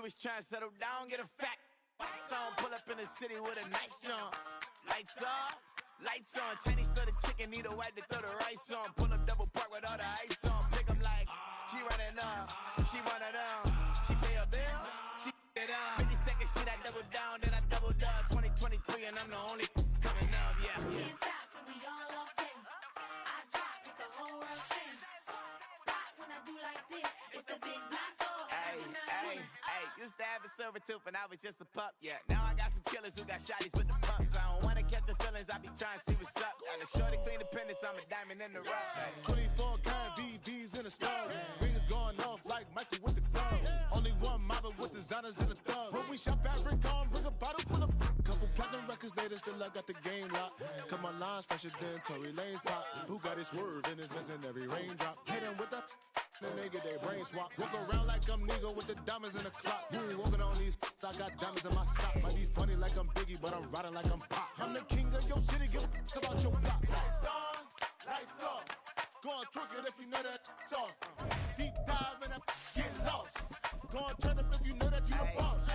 was trying to settle down, get a fat song, pull up in the city with a nice jump. Lights off, lights on. Chinese throw the chicken, need a wipe to throw the rice on. Pull up double park with all the ice on. Pick 'em like, she running up, she one of them. She pay her bills, she it up. 52nd Street, I double down, then I doubled up. 2023, and I'm the only coming up, yeah. Can't stop till we all locked in. I drop with the whole world spin. Rock when I do like this, it's the big black door. Hey, used to have a silver tooth and I was just a pup, yeah. Now I got some killers who got shotties with the pumps. I don't wanna catch the feelings, I be trying to see what's up. Got a shorty clean the pendants, I'm a diamond in the rough. Hey. 24 karat VVs in the stars. Rings going off like Michael with the clubs. Only one mobbing with designers in the thugs. When we shop at Rincon, bring a bottle full of couple platinum records later, still I got the game locked. Cut my lines fresher than Tory Lane's pop. Who got his swerve and is missing every raindrop. Hit him with the then they get their brain swap. Walk around like I'm nigga with the diamonds in the clock. You ain't walking on these, I got diamonds in my socks. Might be funny like I'm Biggie, but I'm riding like I'm Pop. I'm the king of your city, give a about your block. Lights on, lights off. Go on, twerk it if you know that off. Deep dive and get lost. Go on, turn up if you know that you the boss.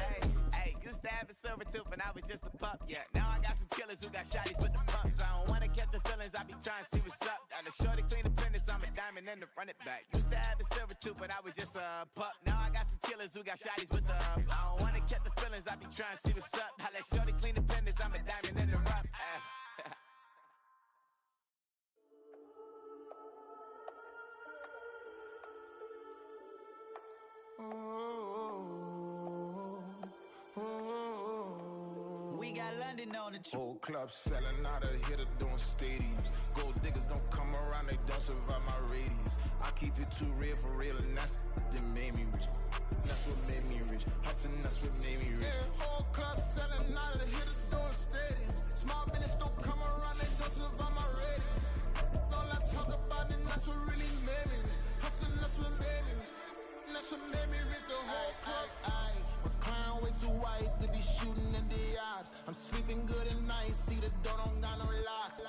Hey, used to have a silver tooth and I was just a pup, yeah. Now I got some killers who got shotties with the pumps. I don't wanna catch the feelings, I be trying to see what's up. Got a shorty clean the pendants, I'm a diamond and to run it back. Used to have a silver tooth, but I was just a pup. Now I got some killers who got shotties with the I don't wanna catch the feelings, I be trying to see what's up. I let shorty clean the pendants, I'm a diamond in the rough. We got London on the Whole club selling out of hitter doing stadiums. Gold diggers don't come around, they don't survive my radius. I keep it too real for real, and that's that made me rich. That's what made me rich. Hustling, that's what made me rich. Yeah, whole club selling out of hitters doing stadiums. Small business don't come around, they don't survive my radius. All I talk about, and that's what really made me rich. Hustling, that's what made me rich. That's what made me rich. The whole club. My crown way too white to be shooting in the odds. I'm sleeping good at night, see the door don't got no locks.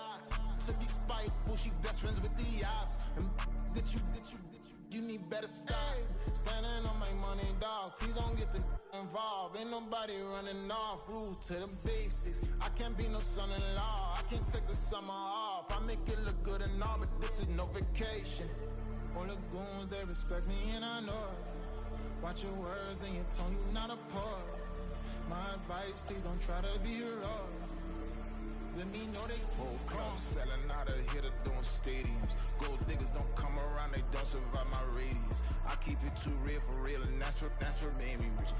To be spiteful, she best friends with the ops. And you need better stop. Standing on my money, dog. Please don't get the involved. Ain't nobody running off. Rules to the basics. I can't be no son-in-law. I can't take the summer off. I make it look good and all, but this is no vacation. All the goons, they respect me and I know it. Watch your words and your tone, you not a poet. My advice, please don't try to be heroic. Let me know they whole club selling out of hitter doing stadiums. Gold diggers don't come around, they don't survive my radius. I keep it too real for real, and that's what made me rich.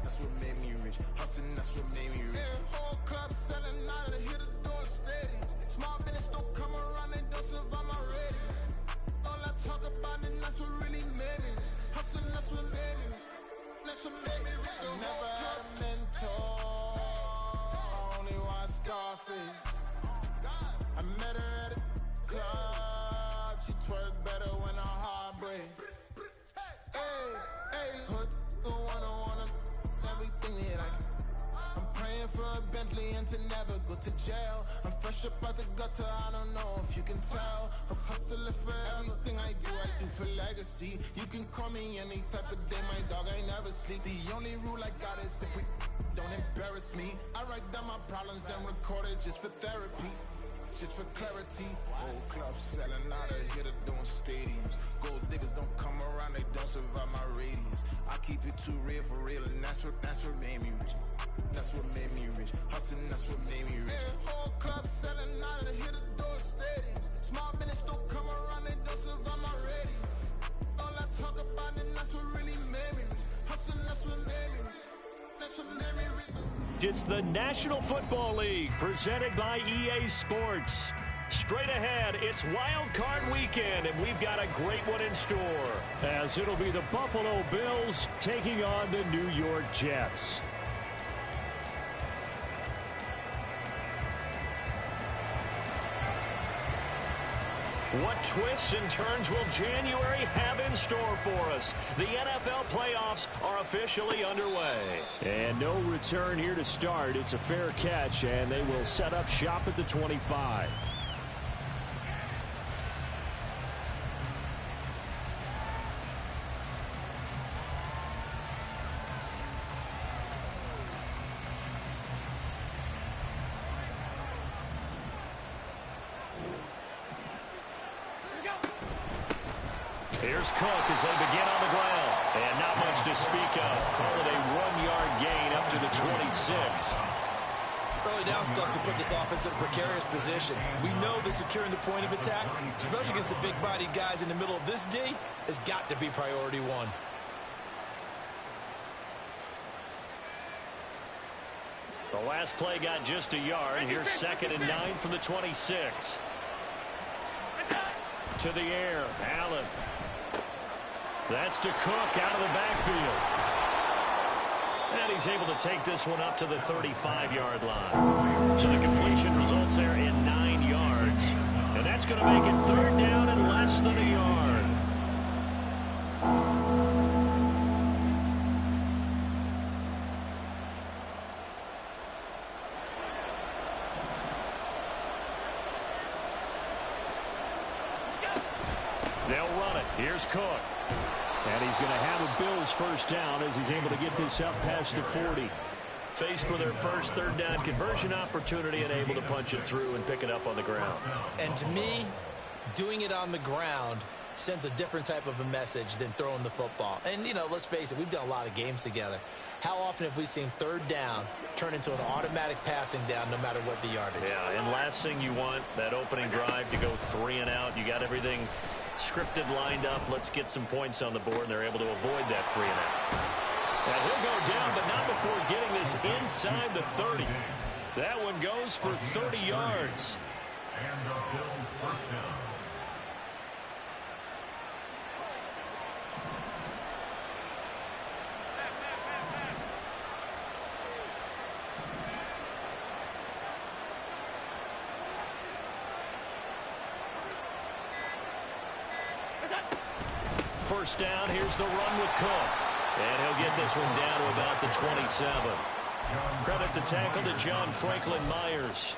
That's what made me rich. Hustling, that's what made me rich. Yeah, whole club selling out of the hitters doing stadiums. Small business don't come around, they don't survive my radius. All I talk about, and that's what really made me rich. Hustling, that's what made me rich. That's what made me rich. I never had a mentor. Only one Scarface. I met her at a club. She twerk better when her heart breaks. Hey, hood, wanna everything that I can. I'm praying for a Bentley and to never go to jail. I'm fresh up out the gutter, I don't know if you can tell. I'm hustling for everything I do for legacy. You can call me any type of day, my dog, I never sleep. The only rule I got is if we don't embarrass me. I write down my problems, then record it just for therapy. Just for clarity. Whole club selling out of hitter doing stadiums. Gold diggers don't come around, they don't survive my radius. I keep it too real for real, and that's what made me rich. That's what made me rich. Hustling, that's what made me rich. Yeah, whole club selling out of the hitters doing stadiums. Small business don't come around, they don't survive my radius. All I talk about, and that's what really made me rich. Hustling, that's what made me rich. That's what made me rich. It's the National Football League presented by EA Sports. Straight ahead, it's Wild Card Weekend, and we've got a great one in store, as it'll be the Buffalo Bills taking on the New York Jets. What twists and turns will January have in store for us? The NFL playoffs are officially underway. And no return here to start. It's a fair catch, and they will set up shop at the 25. Here's Cook as they begin on the ground. And not much to speak of. Call it a 1-yard gain up to the 26. Early down stuff to put this offense in a precarious position. We know that securing the point of attack, especially against the big-bodied guys in the middle of this D, has got to be priority one. The last play got just a yard. Here's 2nd and 9 from the 26. To the air, Allen. That's to Cook out of the backfield. And he's able to take this one up to the 35-yard line. So the completion results there in 9 yards. And that's going to make it 3rd down and less than a yard. They'll run it. Here's Cook. And he's going to have a Bills first down as he's able to get this up past the 40. Faced with their first 3rd down conversion opportunity and able to punch it through and pick it up on the ground. And to me, doing it on the ground sends a different type of a message than throwing the football. And, you know, let's face it, we've done a lot of games together. How often have we seen 3rd down turn into an automatic passing down no matter what the yardage? Yeah, and last thing you want, that opening drive to go 3 and out. You got everything scripted, lined up. Let's get some points on the board, and they're able to avoid that 3 and out. And he'll go down, but not before getting this inside the 30. That one goes for 30 yards. And the Bills first down. First down, here's the run with Cook. And he'll get this one down to about the 27. Credit the tackle to John Franklin Myers.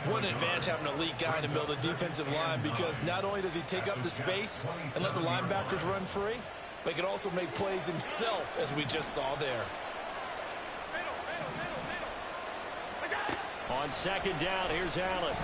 What an advantage having an elite guy in the middle of the defensive line, because not only does he take up the space and let the linebackers run free, but he can also make plays himself, as we just saw there. On 2nd down, here's Allen.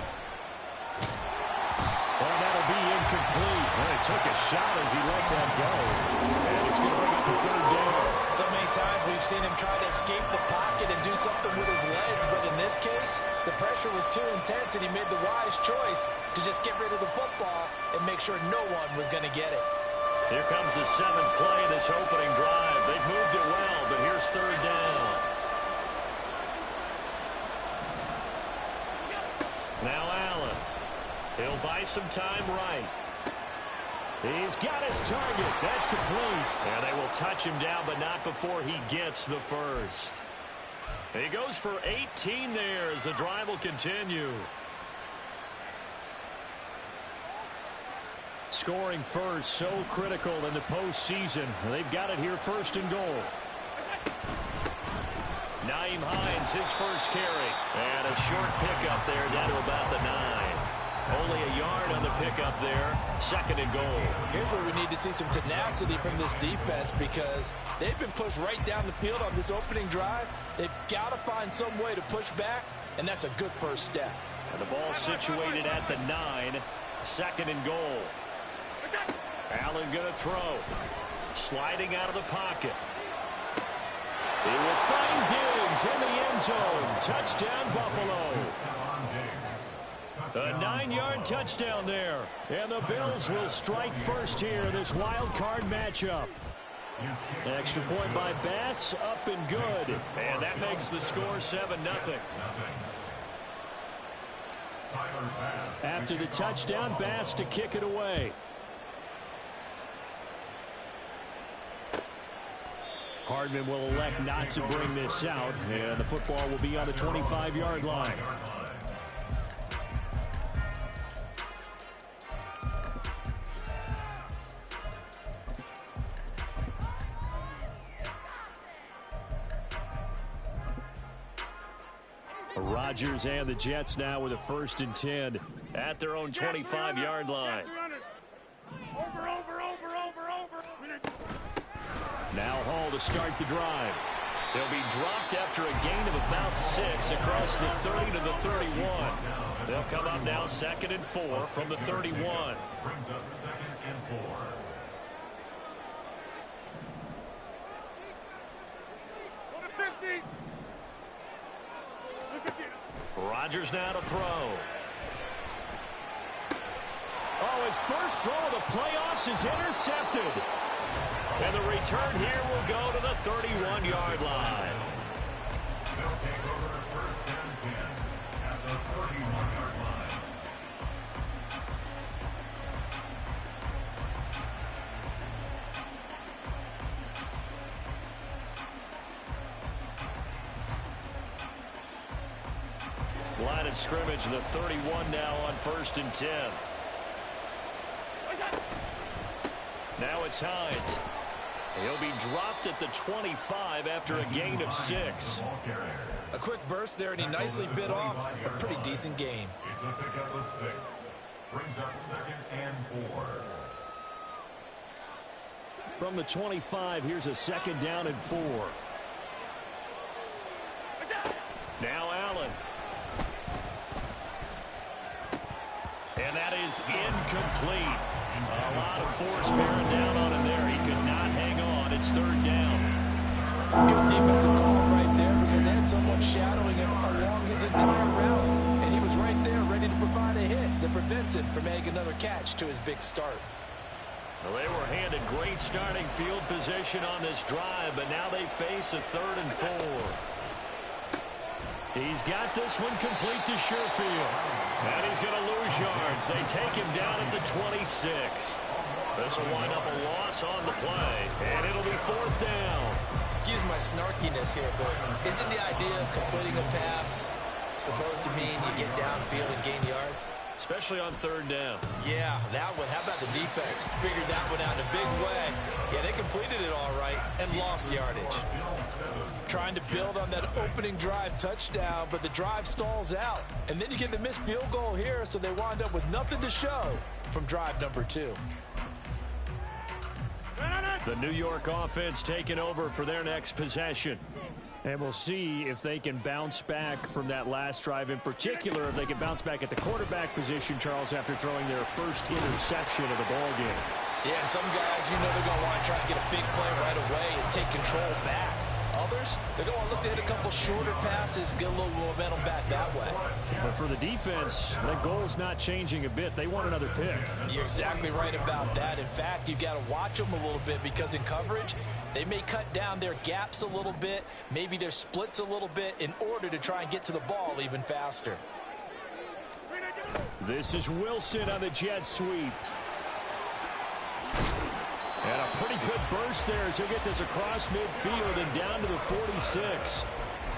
Well, that'll be incomplete. Well, he took a shot as he let that go. And it's going to bring up a 3rd down. So many times we've seen him try to escape the pocket and do something with his legs, but in this case, the pressure was too intense and he made the wise choice to just get rid of the football and make sure no one was going to get it. Here comes the 7th play of this opening drive. They've moved it well, but here's 3rd down. Now Allen. He'll buy some time right. He's got his target. That's complete. And they will touch him down, but not before he gets the first. He goes for 18 there as the drive will continue. Scoring first, so critical in the postseason. They've got it here, 1st and goal. Nyheim Hines, his first carry. And a short pickup there down to about the 9. Only a yard on the pickup there. 2nd and goal. Here's where we need to see some tenacity from this defense, because they've been pushed right down the field on this opening drive. They've got to find some way to push back, and that's a good first step. And the ball situated at the 9. 2nd and goal. Allen going to throw. Sliding out of the pocket. He will find Diggs in the end zone. Touchdown, Buffalo. A 9-yard touchdown there. And the Bills will strike first here in this wild card matchup. Extra point by Bass, up and good. And that makes the score 7-0. After the touchdown, Bass to kick it away. Hardman will elect not to bring this out, and the football will be on the 25-yard line. Rodgers and the Jets now with a 1st and 10 at their own 25-yard line. Now Hall to start the drive. They'll be dropped after a gain of about 6 across the 30 to the 31. They'll come up now 2nd and 4 from the 31. Brings up 2nd and 4. Rodgers now to throw. Oh, his first throw of the playoffs is intercepted. And the return here will go to the 31-yard line. They'll take over first and 10 at the 31-yard line. Line of scrimmage, the 31 now on first and 10. Now it's Hines. He'll be dropped at the 25 after a gain of 6. A quick burst there, and he nicely bit off a pretty decent gain. It's a pickup of 6. Brings up 2nd and 4. From the 25, here's a 2nd down and 4. Now Allen. And that is incomplete. A lot of force bearing down on him there. He could not hang on. It's 3rd down. Good defensive call right there because they had someone shadowing him along his entire route. And he was right there ready to provide a hit that prevents him from making another catch to his big start. Well, they were handed great starting field position on this drive, but now they face a 3rd and 4. He's got this one complete to Sherfield. And he's going to lose yards. They take him down at the 26. This will wind up a loss on the play. And it'll be 4th down. Excuse my snarkiness here, but isn't the idea of completing a pass supposed to mean you get downfield and gain yards? Especially on 3rd down. Yeah, that one. How about the defense? Figured that one out in a big way. Yeah, they completed it all right and lost yardage. Trying to build on that opening drive touchdown, but the drive stalls out. And then you get the missed field goal here, so they wind up with nothing to show from drive number 2. The New York offense taking over for their next possession. And we'll see if they can bounce back from that last drive, in particular, if they can bounce back at the quarterback position, Charles, after throwing their first interception of the ballgame. Yeah, some guys, you know they're going to want to try and get a big play right away and take control back. Others, they're going to look to hit a couple shorter passes, get a little momentum back that way. But for the defense, that goal's not changing a bit. They want another pick. You're exactly right about that. In fact, you've got to watch them a little bit because in coverage, they may cut down their gaps a little bit, maybe their splits a little bit in order to try and get to the ball even faster. This is Wilson on the jet sweep. And a pretty good burst there as he'll get this across midfield and down to the 46.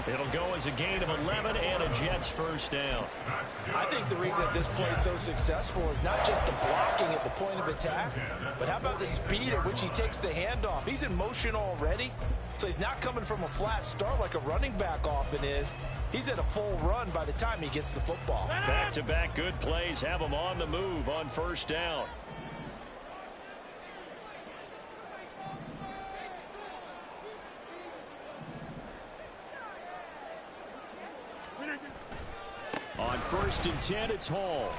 It'll go as a gain of 11 and a Jets first down. I think the reason that this play is so successful is not just the blocking at the point of attack, but how about the speed at which he takes the handoff? He's in motion already, so he's not coming from a flat start like a running back often is. He's at a full run by the time he gets the football. Back-to-back good plays have him on the move on first down. On first and 10, it's Hall.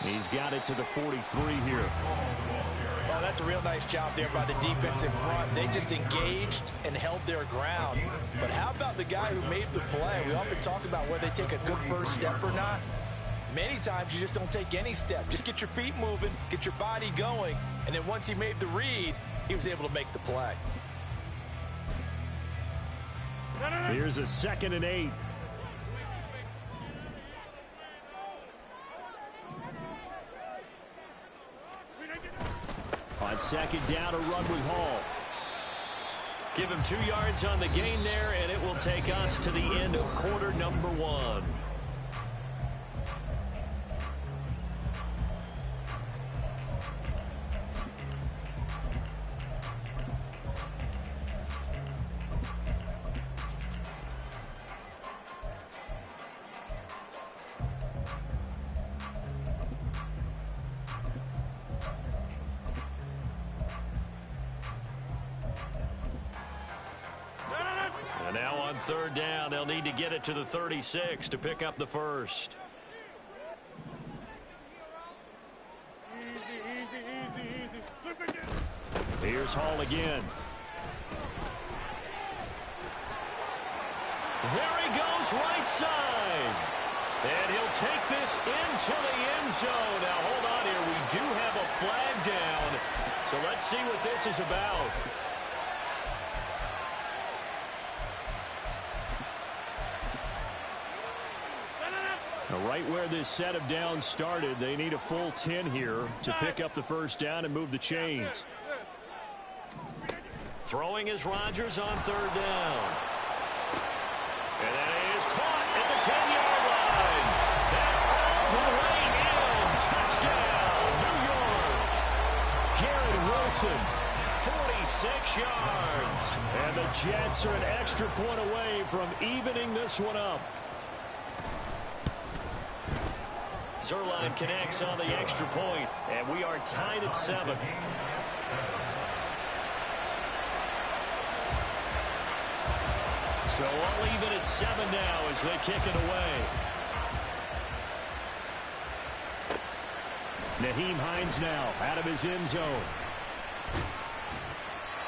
He's got it to the 43 here. Oh, that's a real nice job there by the defense in front. They just engaged and held their ground. But how about the guy who made the play? We often talk about whether they take a good first step or not. Many times you just don't take any step. Just get your feet moving, get your body going, and then once he made the read, he was able to make the play. Here's a 2nd and 8. On 2nd down, a run with Hall. Give him 2 yards on the gain there, and it will take us to the end of quarter number 1. And now on 3rd down, they'll need to get it to the 36 to pick up the first. Here's Hall again. There he goes, right side. And he'll take this into the end zone. Now, hold on here. We do have a flag down. So let's see what this is about. Now, right where this set of downs started, they need a full 10 here to pick up the first down and move the chains. Throwing is Rodgers on third down. And that is caught at the 10-yard line. And all the way in. Touchdown, New York. Garrett Wilson, 46 yards. And the Jets are an extra point away from evening this one up. Zerline connects on the extra point, and we are tied at 7. So all even at 7 now as they kick it away. Nyheim Hines now out of his end zone.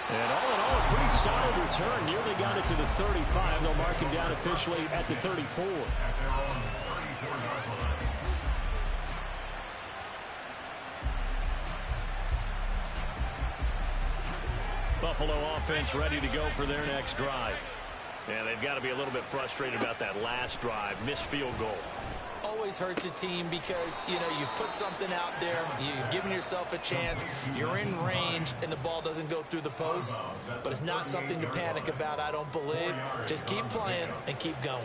And all in all, a pretty solid return. Nearly got it to the 35. They'll mark him down officially at the 34. Buffalo offense ready to go for their next drive. And they've got to be a little bit frustrated about that last drive. Missed field goal. Always hurts a team because, you know, you've put something out there. You've given yourself a chance. You're in range, and the ball doesn't go through the post. But it's not something to panic about, I don't believe. Just keep playing and keep going.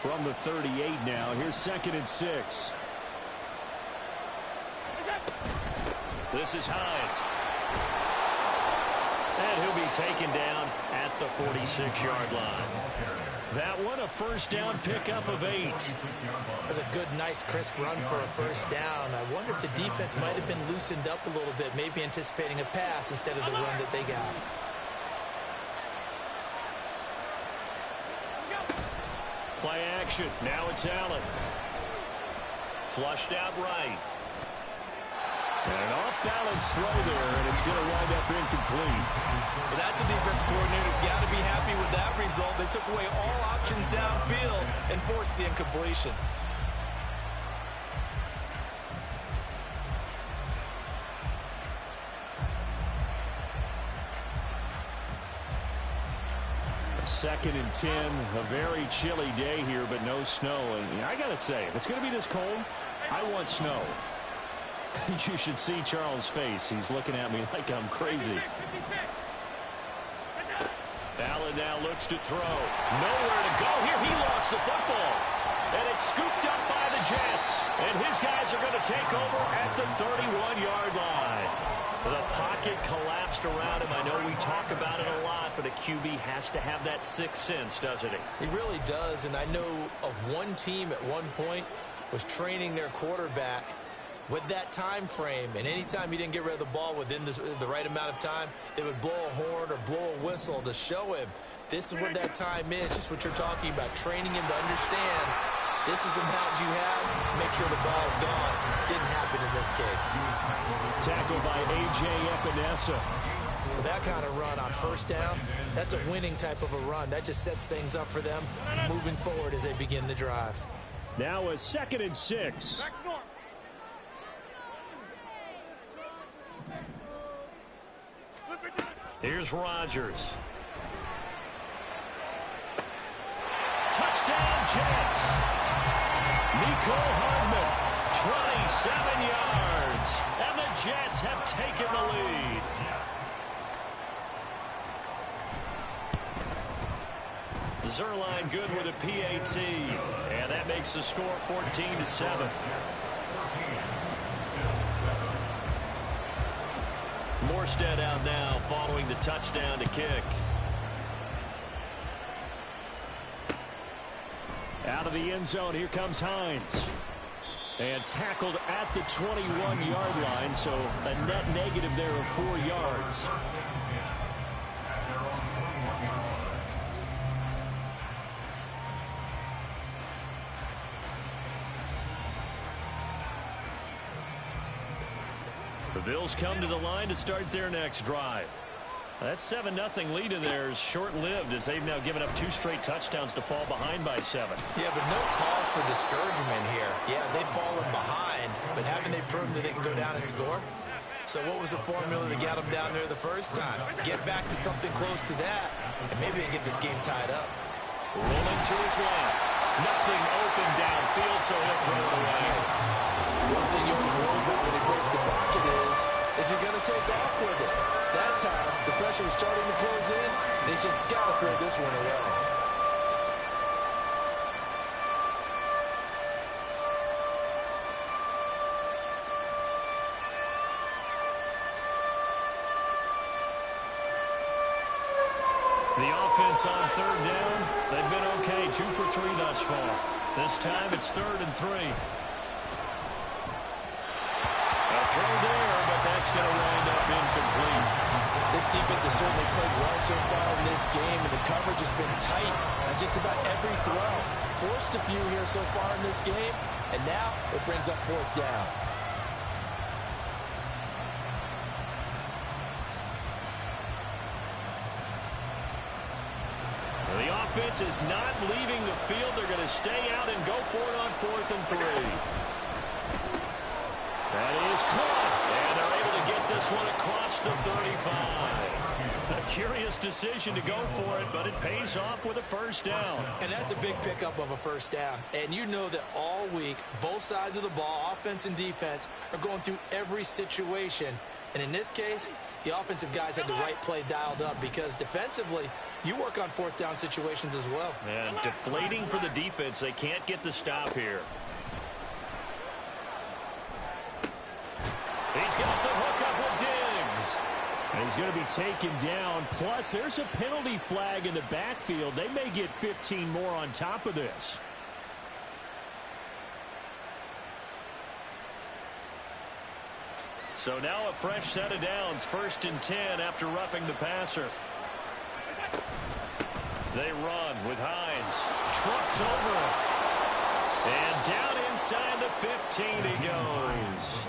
From the 38 now, here's 2nd and 6. This is Hines. And he'll be taken down at the 46-yard line. That one, a first down pickup of 8. That's a good, nice, crisp run for a first down. I wonder if the defense might have been loosened up a little bit, maybe anticipating a pass instead of the run that they got. Play action. Now it's Allen. Flushed out right. And an off-balance throw there, and it's going to wind up incomplete. Well, that's a defense coordinator's got to be happy with that result. They took away all options downfield and forced the incompletion. Second and 10, a very chilly day here, but no snow. And I got to say, if it's going to be this cold, I want snow. You should see Charles' face. He's looking at me like I'm crazy. Allen now looks to throw. Nowhere to go here. He lost the football. And it's scooped up by the Jets. And his guys are going to take over at the 31-yard line. The pocket collapsed around him. I know we talk about it a lot, but a QB has to have that sixth sense, doesn't he? He really does, and I know of one team at one point was training their quarterback with that time frame, and anytime he didn't get rid of the ball within the right amount of time, they would blow a horn or blow a whistle to show him this is what that time is, just what you're talking about, training him to understand this is the amount you have, make sure the ball's gone. Didn't happen in this case. Tackled by A.J. Epinesa. With that kind of run on first down, that's a winning type of a run. That just sets things up for them moving forward as they begin the drive. Now a 2nd and 6. Here's Rodgers. Touchdown, Jets. Nico Hardman, 27 yards. And the Jets have taken the lead. Zerline good with a PAT. And that makes the score 14-7. Morstead out now following the touchdown to kick. Out of the end zone, here comes Hines. And tackled at the 21-yard line, so a net negative there of 4 yards. The Bills come to the line to start their next drive. That 7-0 lead of theirs short-lived as they've now given up 2 straight touchdowns to fall behind by 7. Yeah, but no cause for discouragement here. Yeah, they've fallen behind, but haven't they proven that they can go down and score? So what was the formula that got them down there the first time? Get back to something close to that, and maybe they get this game tied up. Rolling to his left. Nothing open downfield, so he'll throw it away. One thing you always worry about when he breaks the pocket is he going to take off with it? That time, the pressure was starting to close in. They just got to throw this one away. The offense on 3rd down. They've been okay, 2 for 3 thus far. This time it's 3rd and 3. A throw there, but that's going to wind up incomplete. This defense has certainly played well so far in this game, and the coverage has been tight on just about every throw. Forced a few here so far in this game, and now it brings up 4th down. The offense is not leaving the field. They're going to stay out and go for it on 4th and 3. That is caught, and they're able to get this one across the 35. A curious decision to go for it, but it pays off with a 1st down. And that's a big pickup of a 1st down. And you know that all week, both sides of the ball, offense and defense, are going through every situation. And in this case, the offensive guys had the right play dialed up because defensively, you work on 4th down situations as well. And deflating for the defense. They can't get the stop here. He's got the hookup with Diggs. And he's going to be taken down. Plus, there's a penalty flag in the backfield. They may get 15 more on top of this. So now a fresh set of downs. 1st and 10 after roughing the passer. They run with Hines. Trucks over it. And down inside the 15 he goes.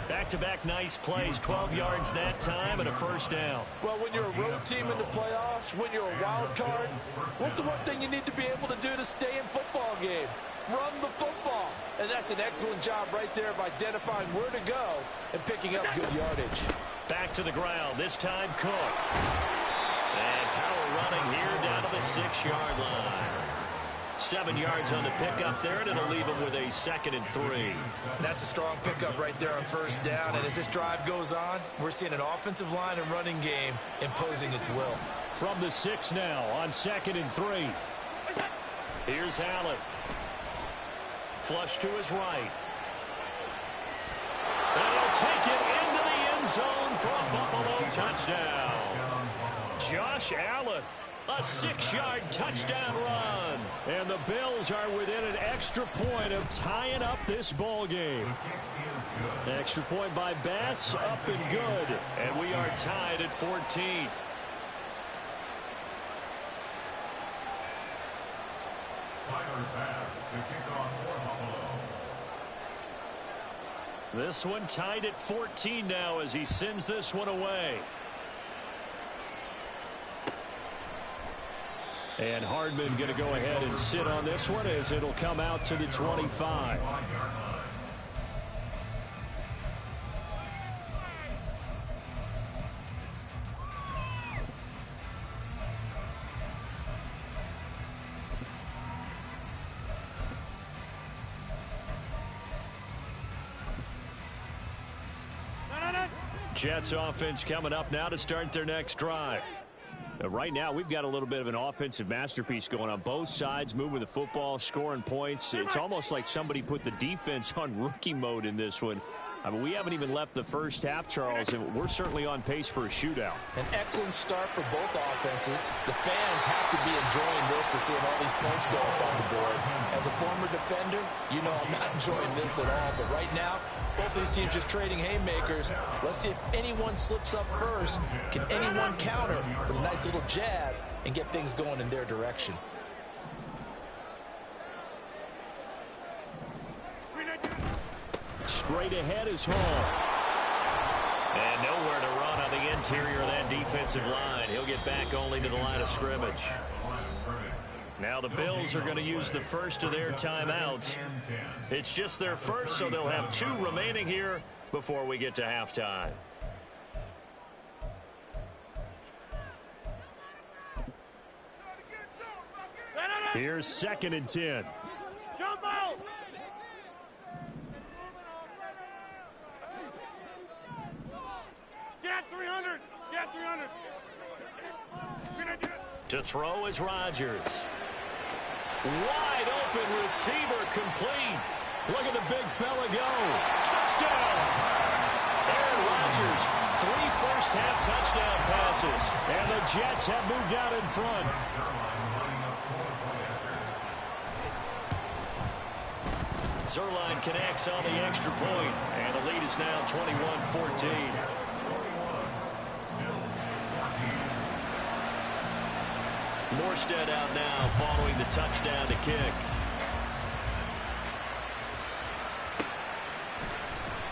Back-to-back nice plays. 12 yards that time and a 1st down. Well, when you're a road team in the playoffs, when you're a wild card, what's the one thing you need to be able to do to stay in football games? Run the football. And that's an excellent job right there of identifying where to go and picking up good yardage. Back to the ground. This time Cook. And power running here down to the 6-yard line. 7 yards on the pickup there, and it'll leave him with a 2nd and 3. That's a strong pickup right there on 1st down. And as this drive goes on, we're seeing an offensive line and running game imposing its will. From the 6 now on 2nd and 3. Here's Allen. Flush to his right. And he'll take it into the end zone for a Buffalo touchdown. Josh Allen, a 6-yard touchdown run. And the Bills are within an extra point of tying up this ball game. Extra point by Bass, up and good. And we are tied at 14. This one tied at 14 now as he sends this one away. And Hardman going to go ahead and sit on this one as it'll come out to the 25. Jets offense coming up now to start their next drive. Right now, we've got a little bit of an offensive masterpiece going on. Both sides moving the football, scoring points. It's almost like somebody put the defense on rookie mode in this one. I mean, we haven't even left the first half, Charles, and we're certainly on pace for a shootout. An excellent start for both offenses. The fans have to be enjoying this to see all these points go up on the board. As a former defender, you know I'm not enjoying this at all. But right now, both these teams just trading haymakers. Let's see if anyone slips up first. Can anyone counter with a nice little jab and get things going in their direction? Straight ahead is Hall. And nowhere to run on the interior of that defensive line. He'll get back only to the line of scrimmage. Now the Bills are going to use the first of their timeouts. It's just their first, so they'll have 2 remaining here before we get to halftime. Here's 2nd and 10. Jump out! Get 300! Get 300! To throw is Rodgers. Wide open receiver complete. Look at the big fella go. Touchdown! Aaron Rodgers, 3 first-half touchdown passes. And the Jets have moved out in front. Zerline connects on the extra point, and the lead is now 21-14. Morstead out now following the touchdown to kick.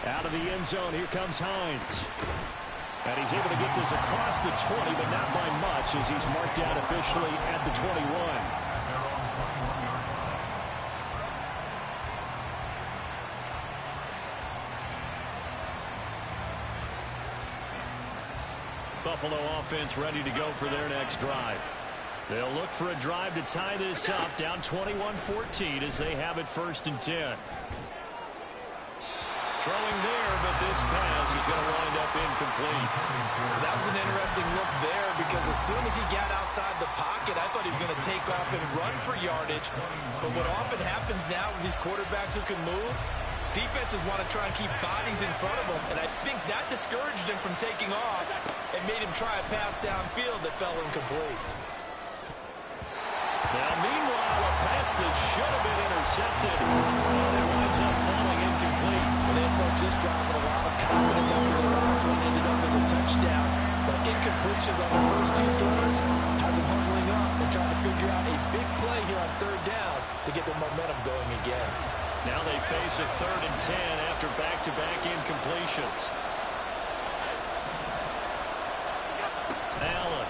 Out of the end zone, here comes Hines. And he's able to get this across the 20, but not by much as he's marked out officially at the 21. Buffalo offense ready to go for their next drive. They'll look for a drive to tie this up, down 21-14 as they have it 1st and 10. Throwing there, but this pass is going to wind up incomplete. That was an interesting look there because as soon as he got outside the pocket, I thought he was going to take off and run for yardage. But what often happens now with these quarterbacks who can move, defenses want to try and keep bodies in front of them, and I think that discouraged him from taking off and made him try a pass downfield that fell incomplete. Now, meanwhile, a pass that should have been intercepted, and it winds up falling incomplete. And then, folks, this drive with a lot of confidence after the last one ended up as a touchdown. But incompletions on the first 2 throws has them huddling up and trying to figure out a big play here on 3rd down to get the momentum going again. Now they face a 3rd and 10 after back-to-back incompletions. Allen.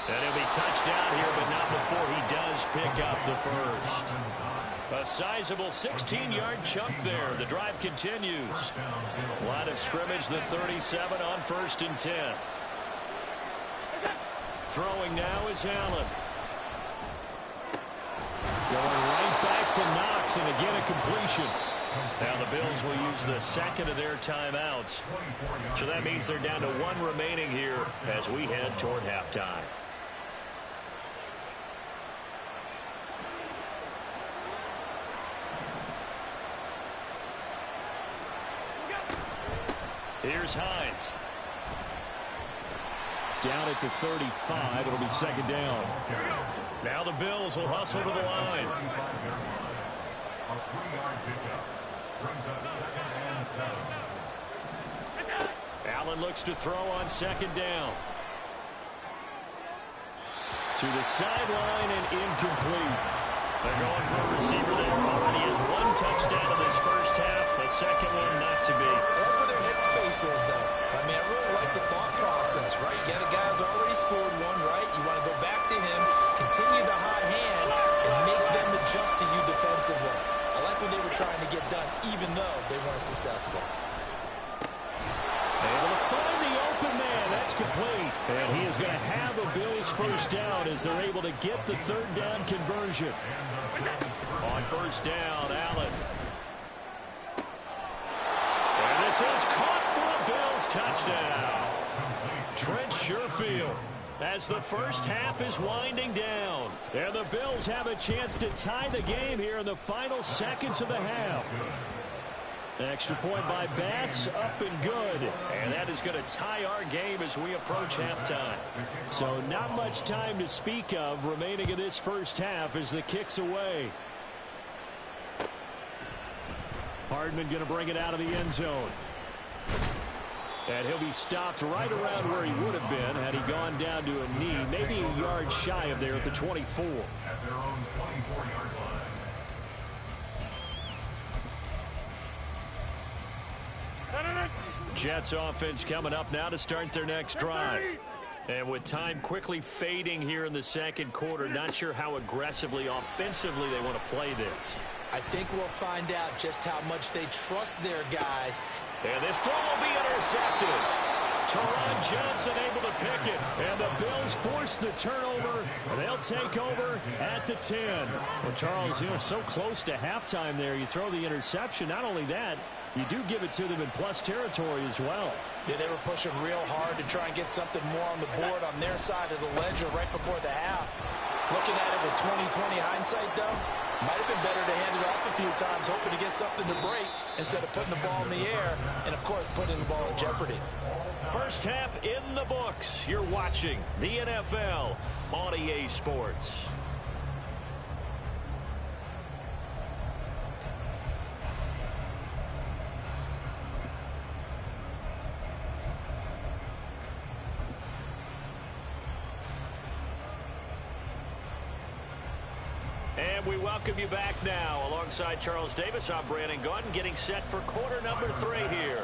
And he'll be touched down here, but not before he does pick up the first. A sizable 16-yard chunk there. The drive continues. Line of scrimmage, the 37 on 1st and 10. Throwing now is Allen. Going right back to Knox, and again a completion. Now the Bills will use the 2nd of their timeouts. So that means they're down to 1 remaining here as we head toward halftime. Here's Hines. Down at the 35. It'll be 2nd down. Now the Bills will hustle to the line. A 3-yard pickup brings up 2nd and 7. Allen looks to throw on 2nd down. To the sideline and incomplete. They're going for a receiver there. Already has 1 touchdown in this first half. A second one not to be. What were their hit spaces, though? I mean, I really like the thought process, right? You got a guy who's already scored 1, right? You want to go back to him, continue the hot hand, and make them adjust to you defensively. I like what they were trying to get done, even though they weren't successful. Able to find the open man. That's complete. And he is going to have a Bills first down as they're able to get the 3rd down conversion. On 1st down, Allen. And this is caught for a Bills touchdown. Trent Sherfield as the first half is winding down. And the Bills have a chance to tie the game here in the final seconds of the half. Extra point by Bass, up and good. And that is going to tie our game as we approach halftime. So not much time to speak of remaining in this first half as the kick's away. Hardman going to bring it out of the end zone. And he'll be stopped right around where he would have been had he gone down to a knee, maybe a yard shy of there at the 24. At their own 24-yard line. Jets offense coming up now to start their next drive. And with time quickly fading here in the second quarter, not sure how aggressively, offensively they want to play this. I think we'll find out just how much they trust their guys. And this throw will be intercepted. Teron Johnson able to pick it. And the Bills force the turnover. And they'll take over at the 10. Well, Charles, so close to halftime there. You throw the interception. Not only that, you do give it to them in plus territory as well. Yeah, they were pushing real hard to try and get something more on the board on their side of the ledger right before the half. Looking at it with 20/20 hindsight, though, might have been better to hand it off a few times, hoping to get something to break instead of putting the ball in the air and, of course, putting the ball in jeopardy. First half in the books. You're watching the NFL on EA Sports. And we welcome you back now. Alongside Charles Davis, I'm Brandon Gaudin, getting set for quarter number 3 here.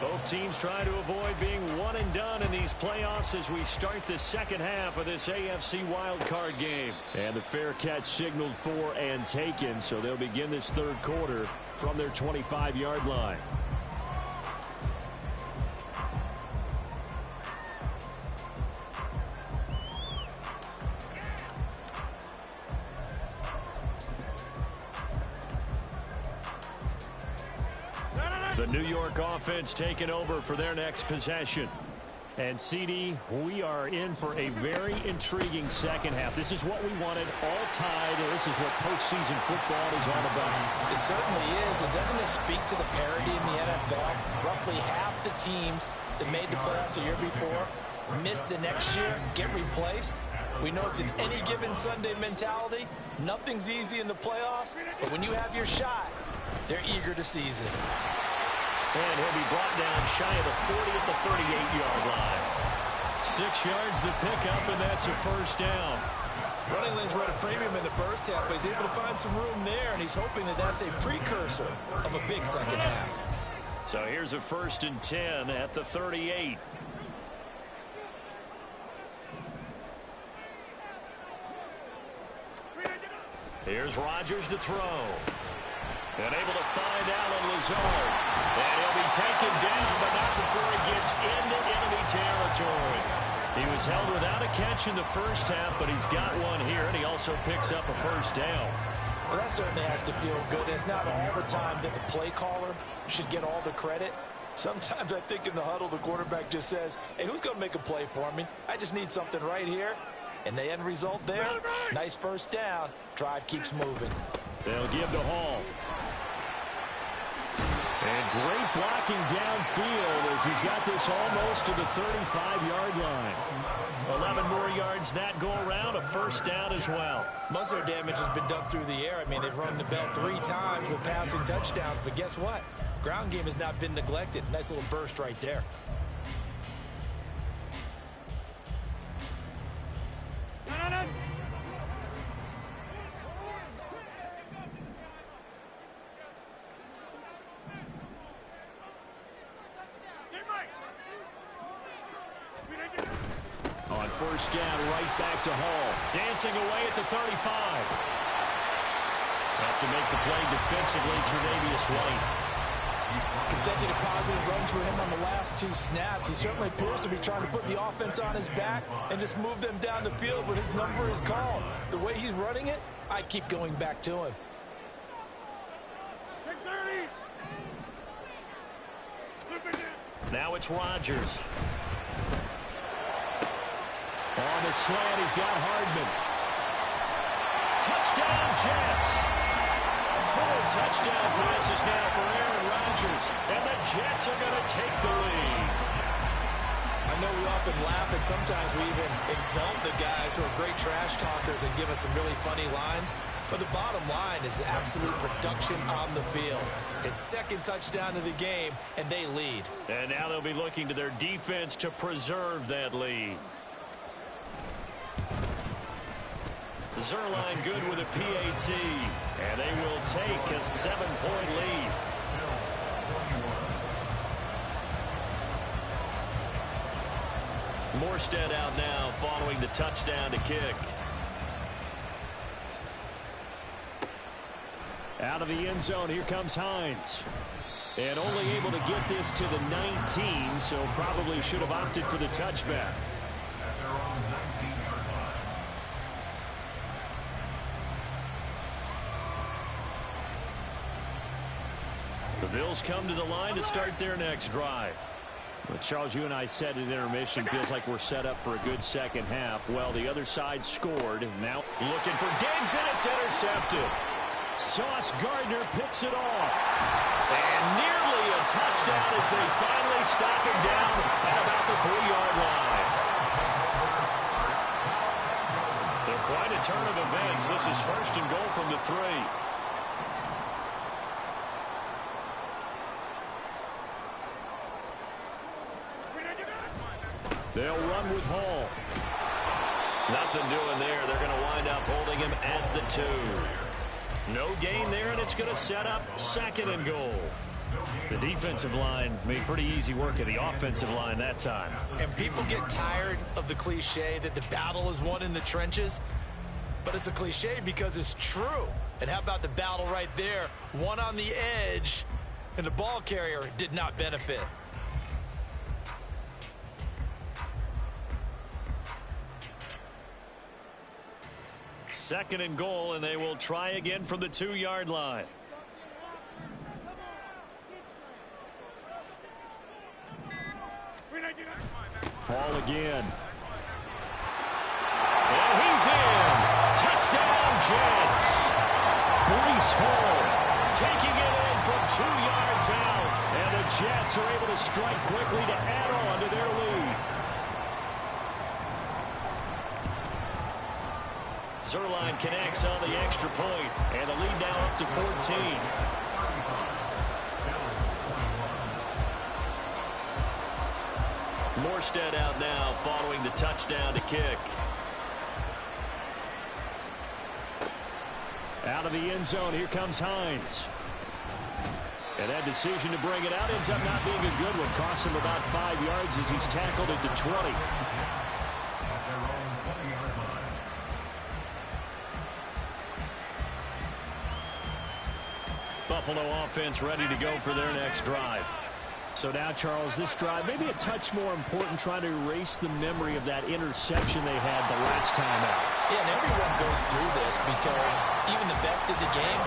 Both teams trying to avoid being one and done in these playoffs as we start the second half of this AFC wildcard game. And the fair catch signaled for and taken, so they'll begin this third quarter from their 25-yard line. The New York offense taking over for their next possession. And CD, we are in for a very intriguing second half. This is what we wanted, all tied. This is what postseason football is all about. It certainly is. And doesn't it speak to the parity in the NFL? Roughly half the teams that made the playoffs the year before miss the next year, get replaced. We know it's an any given Sunday mentality. Nothing's easy in the playoffs, but when you have your shot, they're eager to seize it. And he'll be brought down shy of the 40 at the 38-yard line. 6 yards the pickup, and that's a first down. Running lanes were at a premium in the first half, but he's able to find some room there, and he's hoping that that's a precursor of a big second half. So here's a 1st and 10 at the 38. Here's Rodgers to throw. And able to find Allen Lazard. And he'll be taken down, but not before he gets into enemy territory. He was held without a catch in the first half, but he's got one here, and he also picks up a first down. Well, that certainly has to feel good. It's not all the time that the play caller should get all the credit. Sometimes I think in the huddle, the quarterback just says, hey, who's going to make a play for me? I just need something right here. And the end result there, nice first down. Drive keeps moving. They'll give to Hall. And great blocking downfield as he's got this almost to the 35-yard line. 11 more yards that go around, a first down as well. Most of their damage has been done through the air. I mean, they've run the bell 3 times with passing touchdowns, but guess what? Ground game has not been neglected. Nice little burst right there. On first down, right back to Hall. Dancing away at the 35. Have to make the play defensively, Tre'Davious White. Consecutive positive runs for him on the last 2 snaps. He certainly appears to be trying to put the offense on his back and just move them down the field when his number is called. The way he's running it, I keep going back to him. Now it's Rodgers. On the slant, he's got Hardman. Touchdown, Jets. 4 touchdown passes now for Aaron Rodgers. And the Jets are going to take the lead. I know we often laugh, and sometimes we even exalt the guys who are great trash talkers and give us some really funny lines. But the bottom line is absolute production on the field. His 2nd touchdown of the game, and they lead. And now they'll be looking to their defense to preserve that lead. Zerline good with a PAT, and they will take a 7-point lead. Morstead out now following the touchdown to kick. Out of the end zone, here comes Hines. And only able to get this to the 19, so probably should have opted for the touchback. At their own 19-yard line. The Bills come to the line to start their next drive. Well, Charles, you and I said at intermission, feels like we're set up for a good second half. Well, the other side scored. Now looking for Diggs, and it's intercepted. Sauce Gardner picks it off. And nearly a touchdown as they finally stop him down at about the 3-yard line. They're quite a turn of events. This is first and goal from the 3. They'll run with Hall. Nothing doing there. They're going to wind up holding him at the 2. No gain there, and it's going to set up second and goal. The defensive line made pretty easy work of the offensive line that time. And people get tired of the cliche that the battle is won in the trenches. But it's a cliche because it's true. And how about the battle right there? One on the edge, and the ball carrier did not benefit. Second and goal, and they will try again from the 2-yard line. Hall again. And he's in. Touchdown, Jets. Breece Hall Taking it in from 2 yards out. And the Jets are able to strike quickly to add on to their lead. Zerline connects on the extra point, and the lead now up to 14. Morstead out now following the touchdown to kick. Out of the end zone, here comes Hines. And that decision to bring it out ends up not being a good one. Costs him about 5 yards as he's tackled at the 20. At their own 20-yard line. Buffalo offense ready to go for their next drive. So now, Charles, this drive maybe a touch more important, trying to erase the memory of that interception they had the last time out. Yeah, and everyone goes through this because even the best of the game,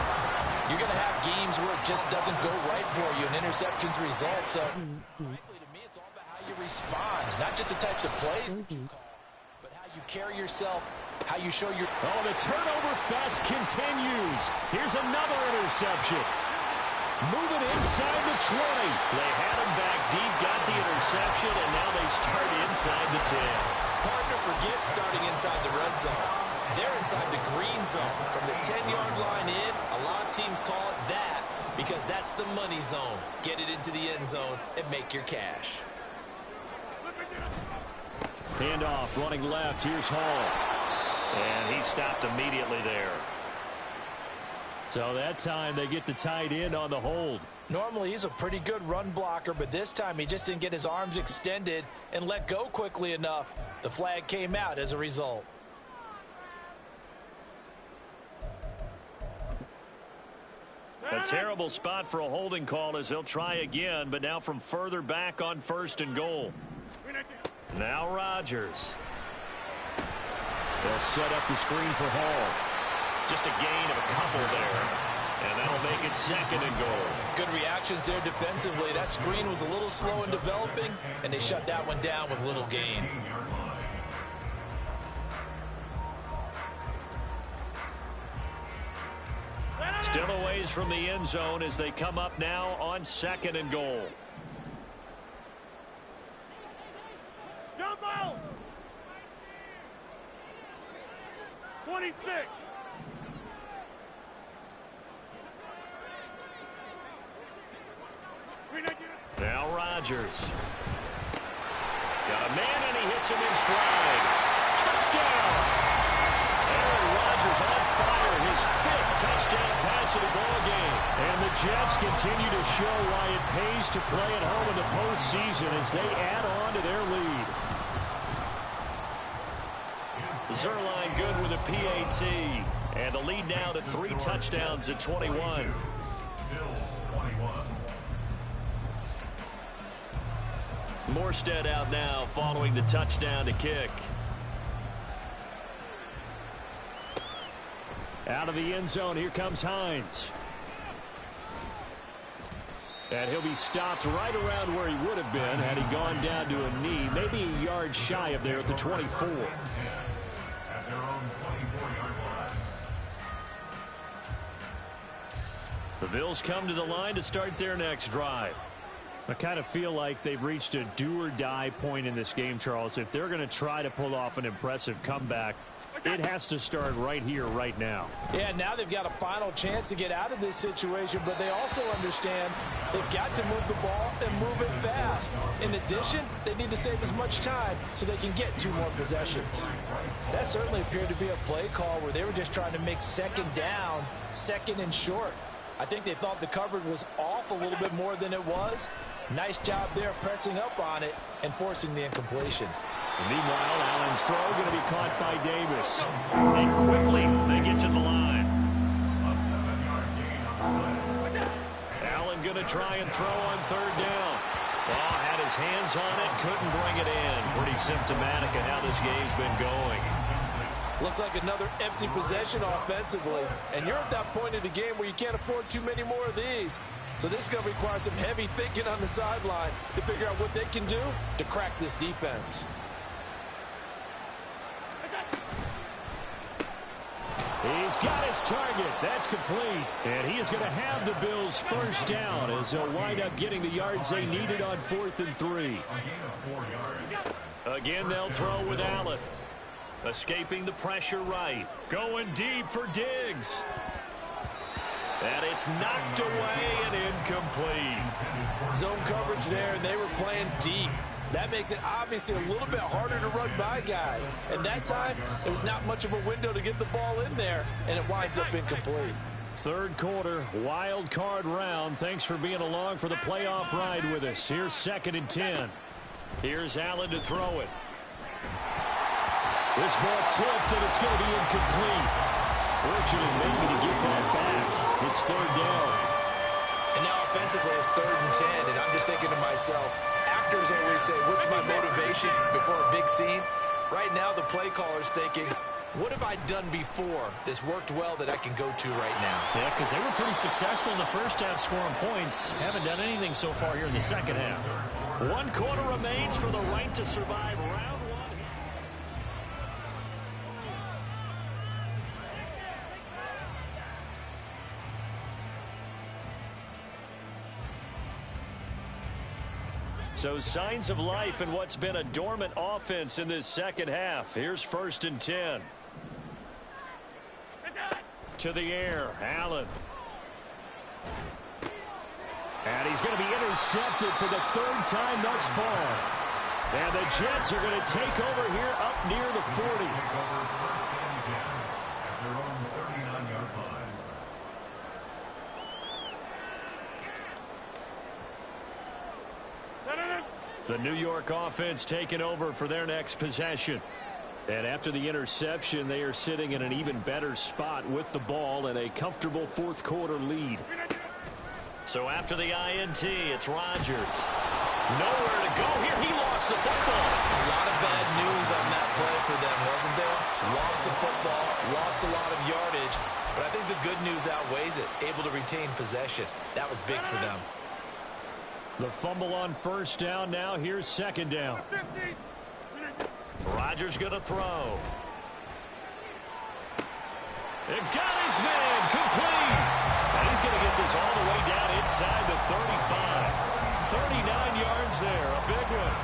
you're going to have games where it just doesn't go right for you, and interceptions result. So, frankly, to me, it's all about how you respond, not just the types of plays that you call, but how you carry yourself, how you show your... Oh, the turnover fest continues. Here's another interception. Moving inside the 20. They had him back deep, got the interception, and now they start inside the 10. Partner forgets starting inside the red zone. They're inside the green zone. From the 10-yard line in, a lot of teams call it that because that's the money zone. Get it into the end zone and make your cash. Handoff, running left. Here's Hall. And he stopped immediately there. So that time they get the tight end on the hold. Normally he's a pretty good run blocker, but this time he just didn't get his arms extended and let go quickly enough. The flag came out as a result. A terrible spot for a holding call as they'll try again, but now from further back on first and goal. Now Rodgers. They'll set up the screen for Hall. Just a gain of a couple there, and that'll make it second and goal. Good reactions there defensively. That screen was a little slow in developing, and they shut that one down with little gain. Still a ways from the end zone as they come up now on second and goal. Jump out! 26. Now Rodgers. Got a man, and he hits him in stride. Touchdown! Aaron Rodgers on fire. His 5th touchdown pass of the ball game. And the Jets continue to show why it pays to play at home in the postseason as they add on to their lead. Zerline good with a PAT. And the lead now to 3 touchdowns at 21. Bills 21. Morstead out now following the touchdown to kick. Out of the end zone, here comes Hines. And he'll be stopped right around where he would have been had he gone down to a knee, maybe a yard shy of there at the 24. At their own 24-yard line. The Bills come to the line to start their next drive. I kind of feel like they've reached a do-or-die point in this game, Charles. If they're going to try to pull off an impressive comeback, it has to start right here, right now. Yeah, now they've got a final chance to get out of this situation, but they also understand they've got to move the ball and move it fast. In addition, they need to save as much time so they can get 2 more possessions. That certainly appeared to be a play call where they were just trying to make second down, second and short. I think they thought the coverage was off a little bit more than it was. Nice job there pressing up on it and forcing the incompletion. Meanwhile, Allen's throw going to be caught by Davis. And quickly, they get to the line. A 7-yard gain on the play. Allen going to try and throw on 3rd down. Oh, had his hands on it, couldn't bring it in. Pretty symptomatic of how this game's been going. Looks like another empty possession offensively. And you're at that point in the game where you can't afford too many more of these. So this is going to require some heavy thinking on the sideline to figure out what they can do to crack this defense. He's got his target. That's complete. And he is going to have the Bills' first down as they'll wind up getting the yards they needed on 4th and 3. Again, they'll throw with Allen. Escaping the pressure right. Going deep for Diggs. And it's knocked away and incomplete. Zone coverage there, and they were playing deep. That makes it obviously a little bit harder to run by guys. And that time, there was not much of a window to get the ball in there, and it winds up incomplete. 3rd quarter, wild card round. Thanks for being along for the playoff ride with us. Here's 2nd and 10. Here's Allen to throw it. This ball tipped, and it's going to be incomplete. Fortunate maybe to get that back. It's 3rd down. And now offensively it's 3rd and 10, and I'm just thinking to myself, actors always say, what's my motivation before a big scene? Right now the play caller's thinking, what have I done before that's worked well that I can go to right now? Yeah, because they were pretty successful in the first half scoring points. Haven't done anything so far here in the second half. 1 quarter remains for the right to survive round 1. So signs of life in what's been a dormant offense in this second half. Here's 1st and 10. To the air, Allen. And he's going to be intercepted for the 3rd time thus far. And the Jets are going to take over here up near the 40. The New York offense taking over for their next possession. And after the interception, they are sitting in an even better spot with the ball and a comfortable 4th quarter lead. So after the INT, it's Rodgers. Nowhere to go here. He lost the football. A lot of bad news on that play for them, wasn't there? Lost the football, lost a lot of yardage. But I think the good news outweighs it. Able to retain possession. That was big for them. The fumble on 1st down. Now here's 2nd down. Rodgers going to throw. It got his man complete. And he's going to get this all the way down inside the 35. 39 yards there. A big one.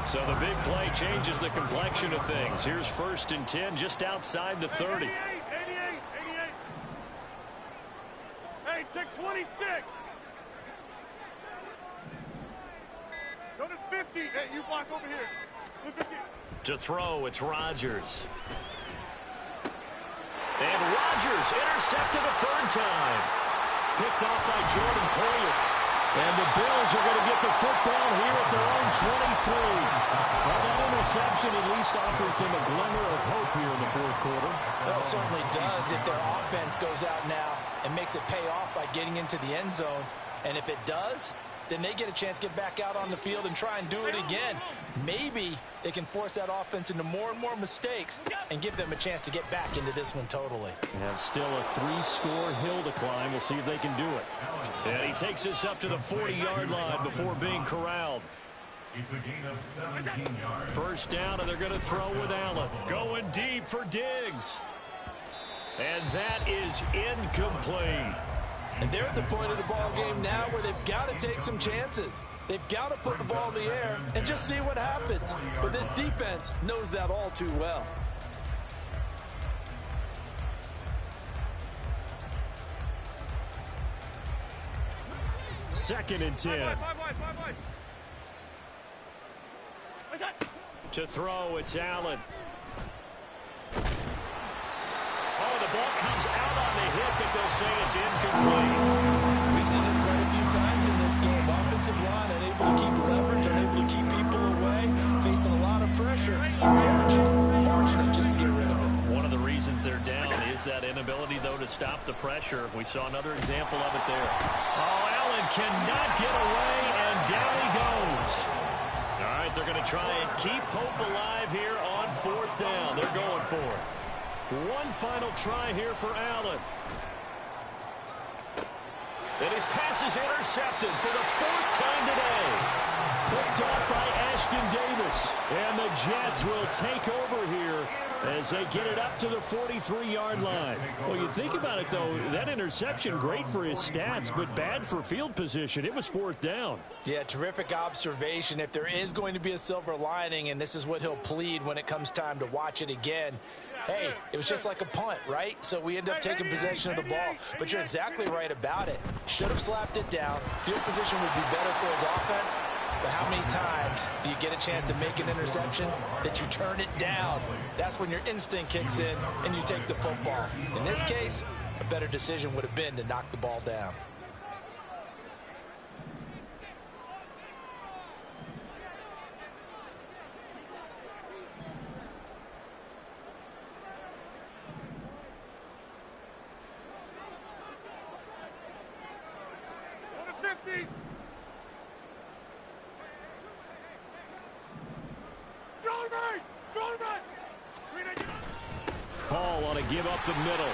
So the big play changes the complexion of things. Here's 1st and 10 just outside the 30. 88. Hey, take 26. Go to 50. Hey, you block over here. 50. To throw, it's Rodgers. And Rodgers intercepted a 3rd time. Picked off by Jordan Poyer. And the Bills are going to get the football here at their own 23. Well, that interception at least offers them a glimmer of hope here in the fourth quarter. Well, it certainly does if their offense goes out now and makes it pay off by getting into the end zone. And if it does, then they get a chance to get back out on the field and try and do it again. Maybe they can force that offense into more and more mistakes and give them a chance to get back into this one totally. And still a 3-score hill to climb. We'll see if they can do it. And he takes us up to the 40-yard line before being corralled. It's a gain of 17 yards. First down, and they're going to throw with Allen. Going deep for Diggs. And that is incomplete. And they're at the point of the ball game now where they've got to take some chances. They've got to put the ball in the air and just see what happens. But this defense knows that all too well. Second and 10. To throw, it's Allen. Oh, the ball comes out on the hit, but they'll say it's incomplete. We've seen this quite a few times in this game. Offensive line unable to keep leverage, unable to keep people away, facing a lot of pressure. Fortunate just to get rid of it. One of the reasons they're down is that inability, though, to stop the pressure. We saw another example of it there. Oh, Allen cannot get away, and down he goes. All right, they're going to try and keep hope alive here on fourth down. They're going for it. One final try here for Allen. And his pass is intercepted for the fourth time today. Picked up by Ashton Davis. And the Jets will take over here as they get it up to the 43-yard line. Well, you think about it, though, that interception, great for his stats, but bad for field position. It was fourth down. Yeah, terrific observation. If there is going to be a silver lining, and this is what he'll plead when it comes time to watch it again, hey, it was just like a punt, right? So we end up taking possession of the ball. But you're exactly right about it. Should have slapped it down. Field position would be better for his offense. But how many times do you get a chance to make an interception that you turn it down? That's when your instinct kicks in and you take the football. In this case, a better decision would have been to knock the ball down. Paul on to give up the middle.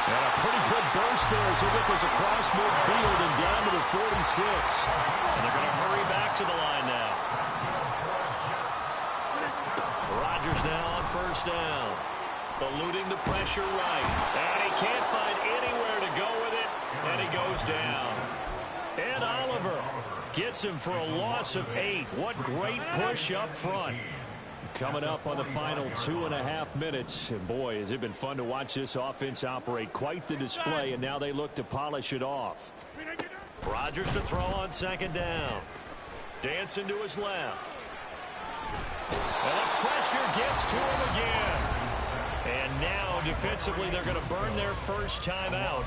And a pretty good burst there as he gets us across midfield and down to the 46. And they're going to hurry back to the line now. Rodgers now on first down. Eluding the pressure right. And he can't find anywhere to go with it. And he goes down. And Oliver gets him for a loss of 8. What great push up front. Coming up on the final 2.5 minutes. And boy, has it been fun to watch this offense operate. Quite the display, and now they look to polish it off. Rodgers to throw on second down. Dancing to his left. And the pressure gets to him again. And now defensively they're going to burn their first timeout.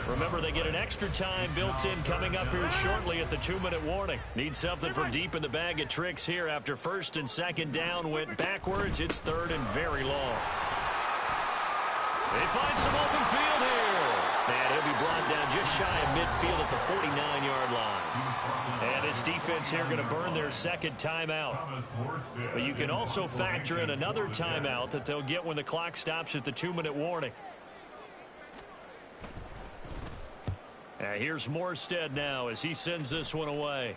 Remember, they get an extra time built in coming up here shortly at the 2-minute warning. Need something from deep in the bag of tricks here after first and second down went backwards. It's third and very long. They find some open field here. And he'll be brought down just shy of midfield at the 49-yard line. And this defense here going to burn their second timeout. But you can also factor in another timeout that they'll get when the clock stops at the 2-minute warning. Here's Morstead now as he sends this one away.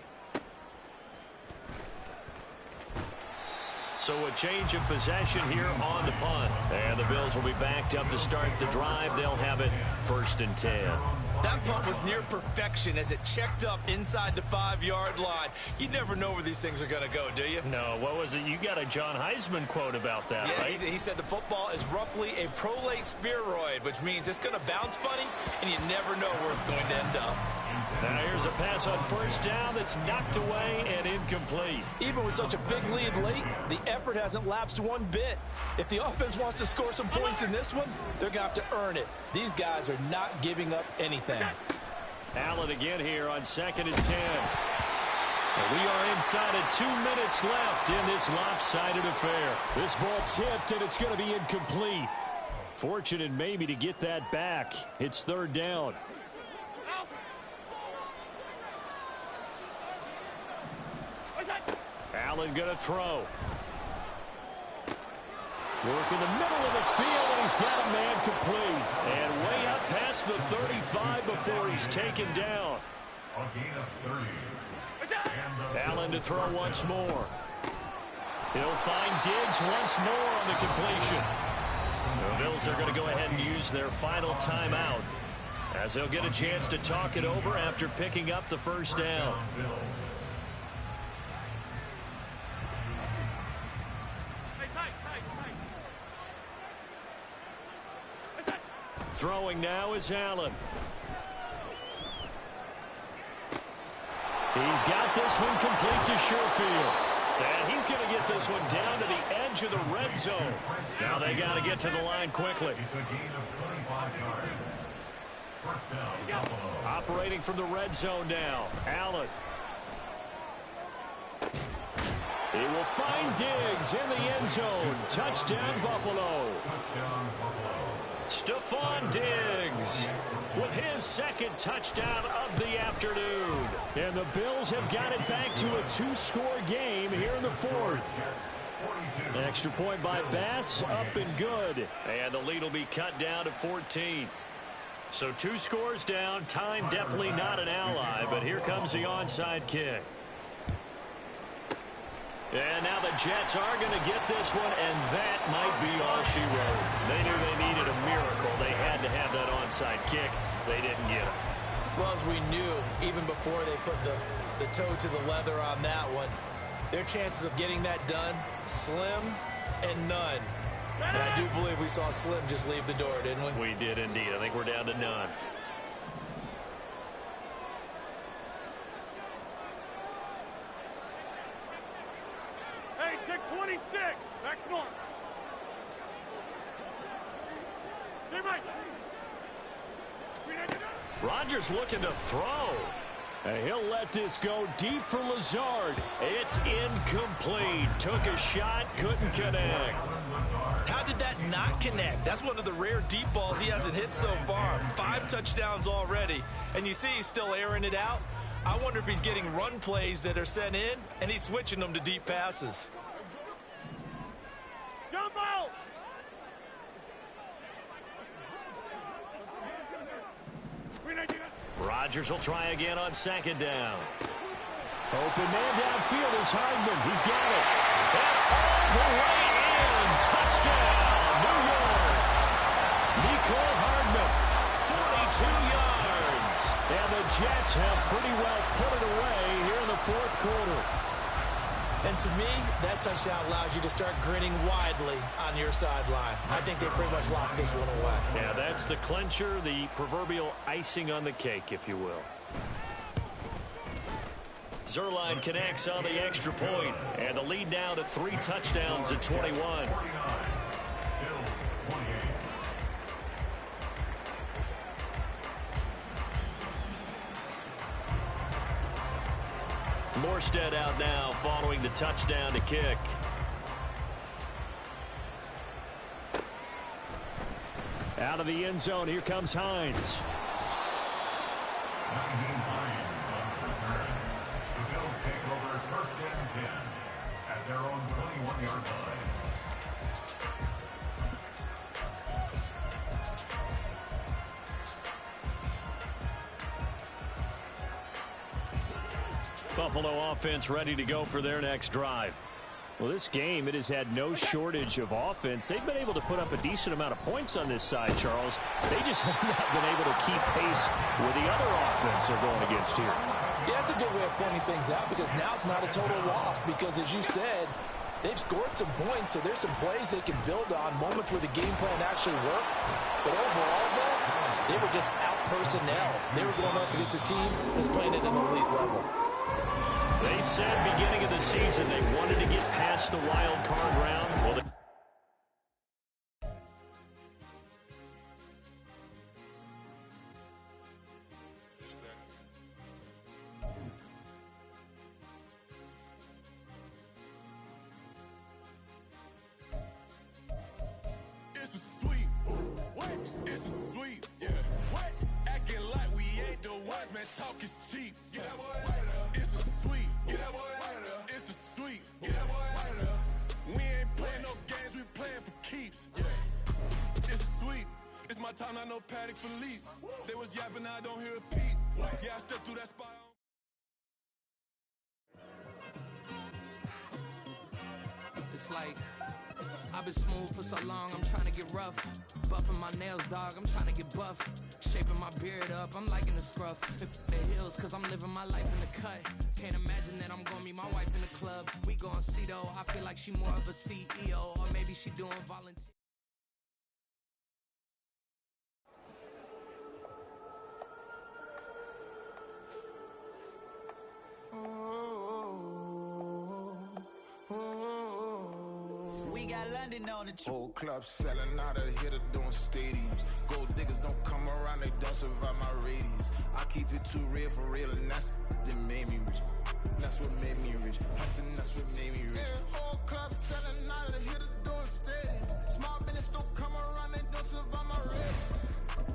So a change of possession here on the punt. And the Bills will be backed up to start the drive. They'll have it first and 10. That punt was near perfection as it checked up inside the 5-yard line. You never know where these things are going to go, do you? No, what was it? You got a John Heisman quote about that, yeah, right? He said the football is roughly a prolate spheroid, which means it's going to bounce funny, and you never know where it's going to end up. Now here's a pass on first down that's knocked away and incomplete. Even with such a big lead late, the effort hasn't lapsed one bit. If the offense wants to score some points in this one, they're going to have to earn it. These guys are not giving up anything. Allen again here on 2nd and 10. And we are inside of 2 minutes left in this lopsided affair. This ball tipped, and it's going to be incomplete. Fortunate maybe to get that back. It's 3rd down. Allen going to throw. Work in the middle of the field, and he's got a man complete. And way up past the 35 before he's taken down. A gain of 30. Allen to throw once more. He'll find Diggs once more on the completion. The Bills are going to go ahead and use their final timeout, as they'll get a chance to talk it over after picking up the 1st down. Throwing now is Allen. He's got this one complete to Sherfield. And he's going to get this one down to the edge of the red zone. Now they got to get to the line quickly. Operating from the red zone now. Allen. He will find Diggs in the end zone. Touchdown, Buffalo. Stephon Diggs with his 2nd touchdown of the afternoon. And the Bills have got it back to a 2-score game here in the 4th. Extra point by Bass, up and good. And the lead will be cut down to 14. So 2 scores down. Time definitely not an ally, but here comes the onside kick. And now the Jets are going to get this one, and that might be all she wrote. They knew they needed a miracle. They had to have that onside kick. They didn't get it. Well, as we knew, even before they put the toe to the leather on that one, their chances of getting that done, slim and none. And I do believe we saw Slim just leave the door, didn't we? We did indeed. I think we're down to none. Hey, take 26. Back north. Hey, Mike. Rodgers looking to throw. And he'll let this go deep for Lazard. It's incomplete. Took a shot, couldn't connect. How did that not connect? That's one of the rare deep balls he hasn't hit so far. 5 touchdowns already, and you see he's still airing it out. I wonder if he's getting run plays that are sent in, and he's switching them to deep passes. Jumbo! Rodgers will try again on 2nd down. Open man downfield is Hardman. He's got it. And all the way in. Touchdown, New York. Nicole Hardman, 42 yards. And the Jets have pretty well put it away here in the 4th quarter. And to me, that touchdown allows you to start grinning widely on your sideline. I think they pretty much locked this one away. Yeah, that's the clincher, the proverbial icing on the cake, if you will. Zuerlein connects on the extra point, and the lead now to 3 touchdowns at 21. Morstead out now following the touchdown to kick. Out of the end zone, here comes Hines. The Bills take over 1st and 10 at their own 21-yard line. Buffalo offense ready to go for their next drive. Well, this game, it has had no shortage of offense. They've been able to put up a decent amount of points on this side, Charles. They just have not been able to keep pace with the other offense they're going against here. Yeah, it's a good way of pointing things out because now it's not a total loss because, as you said, they've scored some points, so there's some plays they can build on, moments where the game plan actually worked. But overall, though, they were just out-personnel. They were going up against a team that's playing at an elite level. They said beginning of the season they wanted to get past the wild card round. Well, talk is cheap. Get that boy out of there. It's a sweet. Get that boy out of there. It's a sweet. Get that boy out of there. We ain't playing no games, we playing for keeps. Yeah. It's sweet. It's my time, not no Paddock for leap. They was yapping, I don't hear a peep. Yeah, I stepped through that spot. It's like I've been smooth for so long, I'm trying to get rough. Buffing my nails, dog, I'm trying to get buff. Shaping my beard up, I'm liking the scruff. The heels, cause I'm living my life in the cut. Can't imagine that I'm gonna meet my wife in the club. We gon' see though, I feel like she more of a CEO. Or maybe she doing volunteer. We got London on the trip. Whole club selling out of hitter doing stadiums. Gold diggers don't come around, they don't survive my radius. I keep it too real for real, and that's that made me rich. That's what made me rich. Hustling, that's what made me rich. Yeah, whole club selling out of hitters doing stadiums. Small business don't come around, they don't survive my radius.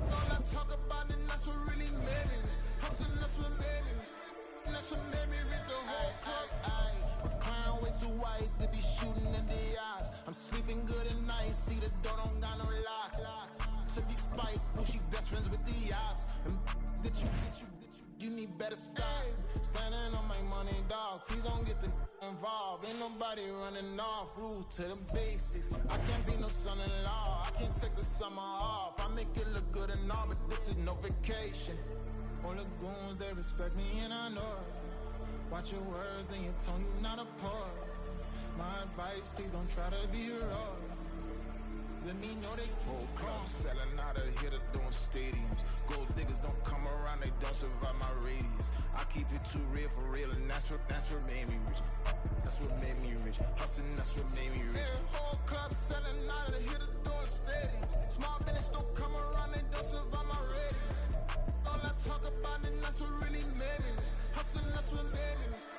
All I talk about, and that's what really made me rich. Hustling, that's what made me rich. That's what made me rich. The whole club. Clown way too white to be shooting in the eyes. I'm sleeping good at night, see the door don't got no locks. To be spiteful, she best friends with the ops. And that you need better stocks. Standing on my money, dog, please don't get the involved. Ain't nobody running off, rules to the basics. I can't be no son-in-law, I can't take the summer off. I make it look good and all, but this is no vacation. All the goons, they respect me and I know it. Watch your words and your tone, you not a poet. My advice, please don't try to be heroic. Let me know they whole club selling out of hitter doing stadiums. Gold diggers don't come around, they don't survive my radius. I keep it too real for real, and that's what made me rich. That's what made me rich. Hustling, that's what made me rich. Yeah, whole club selling out of hitters doing stadiums. Small business don't come around, they don't survive my radius. All I talk about, and that's what really made me rich. Hustling, that's what made me rich.